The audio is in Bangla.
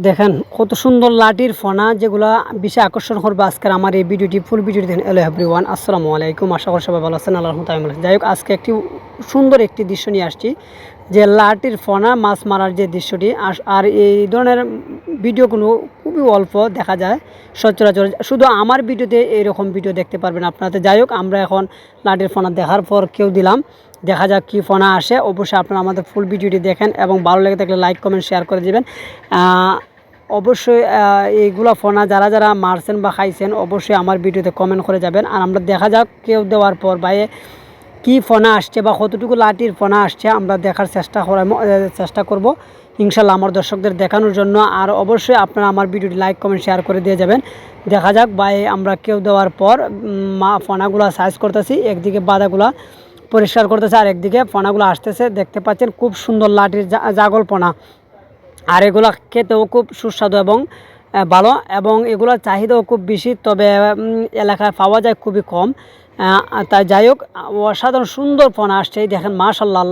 দেখেন কত সুন্দর লাঠির ফনা যেগুলো বেশি আকর্ষণ করবে আজকের আমার এই ভিডিওটি ফুল ভিডিওটি দেখেন। হ্যালো এভরিওয়ান, আসসালামু আলাইকুম। আশা করি সবাই ভালো আছেন, আল্লাহর রহমতে আমি ভালো আছি। যাই হোক, আজকে একটি সুন্দর একটি দৃশ্য নিয়ে আসছি, যে লাঠির ফনা মাছ মারার যে দৃশ্যটি। আর এই ধরনের ভিডিওগুলো খুবই অল্প দেখা যায় সচরাচর, শুধু আমার ভিডিওতে এইরকম ভিডিও দেখতে পারবেন আপনারা। যাই হোক, আমরা এখন লাঠির ফনা দেখার পর কেউ দিলাম, দেখা যাক কী ফনা আসে। অবশ্যই আপনারা আমাদের ফুল ভিডিওটি দেখেন এবং ভালো লেগে থাকলে লাইক কমেন্ট শেয়ার করে দেবেন। অবশ্যই এইগুলো ফনা যারা যারা মারছেন বা খাইছেন অবশ্যই আমার ভিডিওতে কমেন্ট করে যাবেন। আর আমরা দেখা যাক কেউ দেওয়ার পর বাইরে কী ফনা আসছে বা কতটুকু লাঠির ফনা আসছে আমরা দেখার চেষ্টা করব ইনশাল্লাহ আমার দর্শকদের দেখানোর জন্য। আর অবশ্যই আপনারা আমার ভিডিওটি লাইক কমেন্ট শেয়ার করে দিয়ে যাবেন। দেখা যাক ভাই আমরা কেউ দেওয়ার পর ফনাগুলো সাইজ করতেছি, একদিকে বাদাগুলা পরিষ্কার করতেছে আর একদিকে ফনাগুলো আসতেছে। দেখতে পাচ্ছেন খুব সুন্দর লাঠির জাগল ফনা। আর এগুলো খেতেও খুব সুস্বাদু এবং ভালো, এবং এগুলোর চাহিদাও খুব বেশি, তবে এলাকায় পাওয়া যায় খুবই কম। তাই যাই হোক, অসাধারণ সুন্দর ফনা আসছে। দেখেন মাশাআল্লাহ।